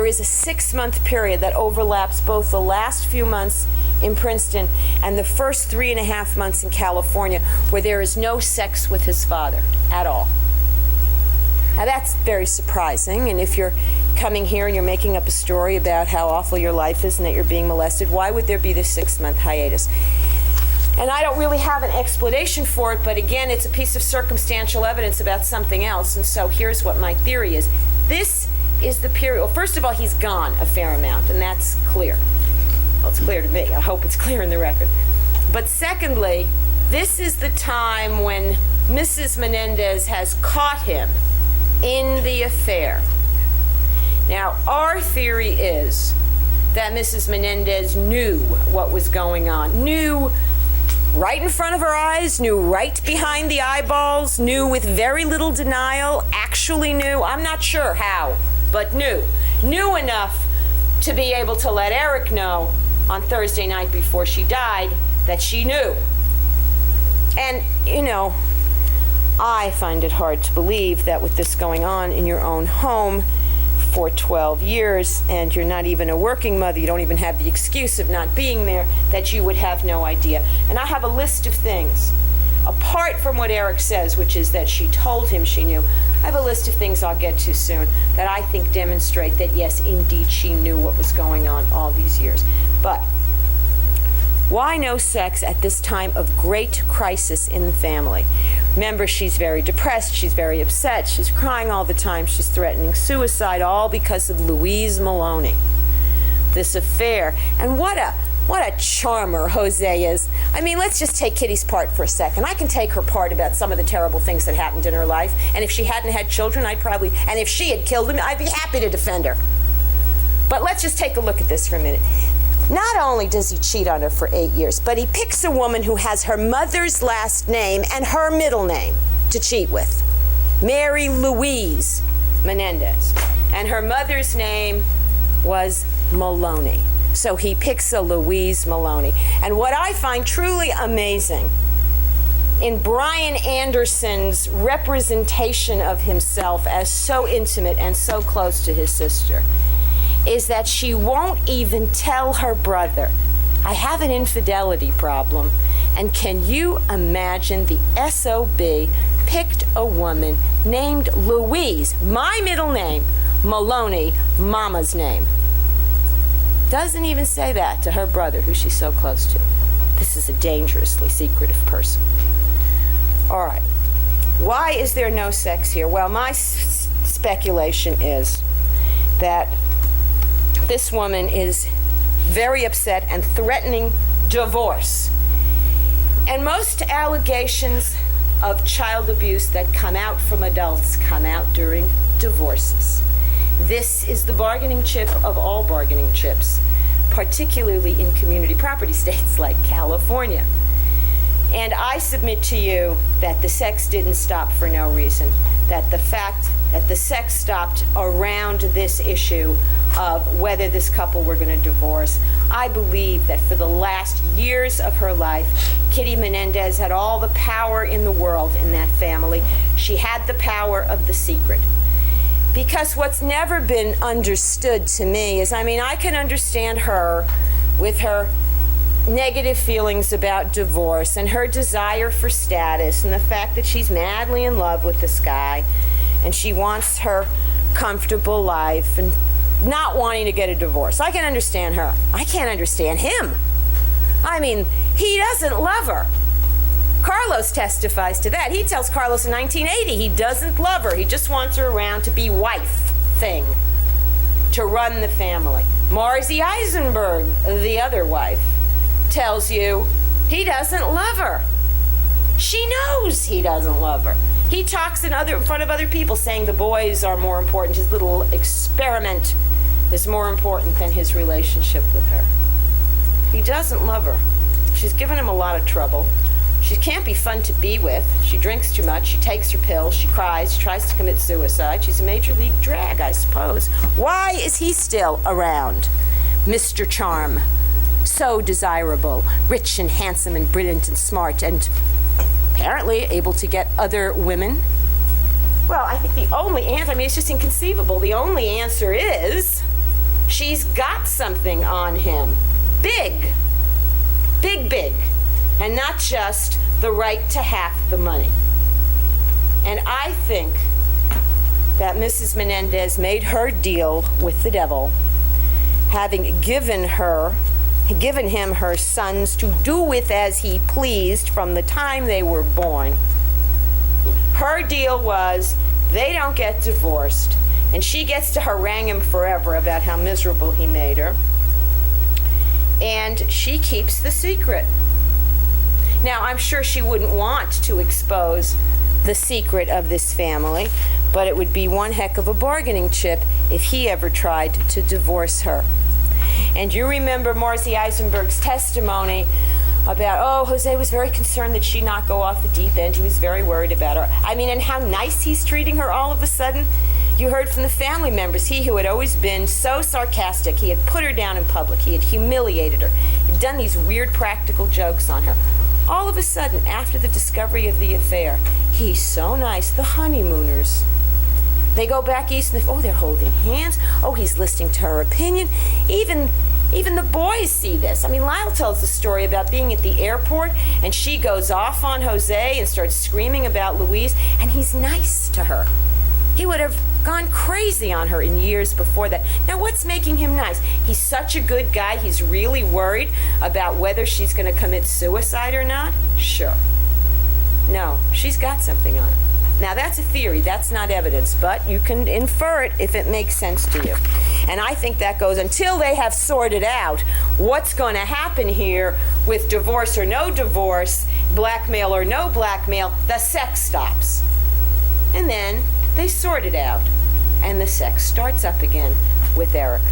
is a 6-month period that overlaps both the last few months in Princeton and the first 3.5 months in California, where there is no sex with his father at all. Now that's very surprising, and if you're coming here and you're making up a story about how awful your life is and that you're being molested, why would there be this 6-month hiatus? And I don't really have an explanation for it, but again, it's a piece of circumstantial evidence about something else, and so here's what my theory is. This is the period, well, first of all, he's gone a fair amount, and that's clear. Well, it's clear to me. I hope it's clear in the record. But secondly, this is the time when Mrs. Menendez has caught him in the affair. Now, our theory is that Mrs. Menendez knew what was going on, knew right in front of her eyes, knew right behind the eyeballs, knew with very little denial, actually knew, I'm not sure how, but knew enough to be able to let Eric know on Thursday night before she died that she knew. And, you know, I find it hard to believe that with this going on in your own home for 12 years, and you're not even a working mother, you don't even have the excuse of not being there, that you would have no idea. And I have a list of things, apart from what Eric says, which is that she told him she knew. I have a list of things I'll get to soon that I think demonstrate that, yes, indeed, she knew what was going on all these years. But why no sex at this time of great crisis in the family? Remember, she's very depressed, she's very upset, she's crying all the time, she's threatening suicide, all because of Louise Maloney. This affair, and what a charmer Jose is. I mean, let's just take Kitty's part for a second. I can take her part about some of the terrible things that happened in her life, and if she hadn't had children, and if she had killed him, I'd be happy to defend her. But let's just take a look at this for a minute. Not only does he cheat on her for 8 years, but he picks a woman who has her mother's last name and her middle name to cheat with. Mary Louise Menendez. And her mother's name was Maloney. So he picks a Louise Maloney. And what I find truly amazing in Brian Anderson's representation of himself as so intimate and so close to his sister is that she won't even tell her brother, I have an infidelity problem. And can you imagine the SOB picked a woman named Louise, my middle name, Maloney, Mama's name. Doesn't even say that to her brother, who she's so close to. This is a dangerously secretive person. All right. Why is there no sex here? Well, my speculation is that this woman is very upset and threatening divorce. And most allegations of child abuse that come out from adults come out during divorces. This is the bargaining chip of all bargaining chips, particularly in community property states like California. And I submit to you that the sex didn't stop for no reason, that the fact that the sex stopped around this issue of whether this couple were going to divorce. I believe that for the last years of her life, Kitty Menendez had all the power in the world in that family. She had the power of the secret. Because what's never been understood to me is, I can understand her with her negative feelings about divorce and her desire for status and the fact that she's madly in love with this guy and she wants her comfortable life and not wanting to get a divorce. I can understand her. I can't understand him. He doesn't love her. Carlos testifies to that. He tells Carlos in 1980 he doesn't love her. He just wants her around to be wife thing, to run the family. Marzi Eisenberg, the other wife, tells you he doesn't love her. She knows he doesn't love her. He talks in front of other people saying the boys are more important. His little experiment is more important than his relationship with her. He doesn't love her. She's given him a lot of trouble. She can't be fun to be with. She drinks too much. She takes her pills. She cries. She tries to commit suicide. She's a major league drag, I suppose. Why is he still around? Mr. Charm. So desirable, rich and handsome and brilliant and smart and apparently able to get other women. Well, I think the only answer, it's just inconceivable. The only answer is she's got something on him. Big. Big, big. And not just the right to half the money. And I think that Mrs. Menendez made her deal with the devil, having given him her sons to do with as he pleased from the time they were born. Her deal was they don't get divorced, and she gets to harangue him forever about how miserable he made her, and she keeps the secret. Now, I'm sure she wouldn't want to expose the secret of this family, but it would be one heck of a bargaining chip if he ever tried to divorce her. And you remember Marcy Eisenberg's testimony about, Jose was very concerned that she not go off the deep end. He was very worried about her. I mean, and how nice he's treating her all of a sudden. You heard from the family members, he who had always been so sarcastic, he had put her down in public, he had humiliated her, had done these weird practical jokes on her. All of a sudden, after the discovery of the affair, he's so nice. The honeymooners, they go back east and they're holding hands. He's listening to her opinion. Even the boys see this. I mean, Lyle tells the story about being at the airport and she goes off on Jose and starts screaming about Louise, and he's nice to her. He would have gone crazy on her in years before that. Now, what's making him nice? He's such a good guy. He's really worried about whether she's going to commit suicide or not? Sure. No, she's got something on her. Now, that's a theory. That's not evidence, but you can infer it if it makes sense to you. And I think that goes until they have sorted out what's going to happen here with divorce or no divorce, blackmail or no blackmail, the sex stops. And then they sort it out, and the sex starts up again with Eric.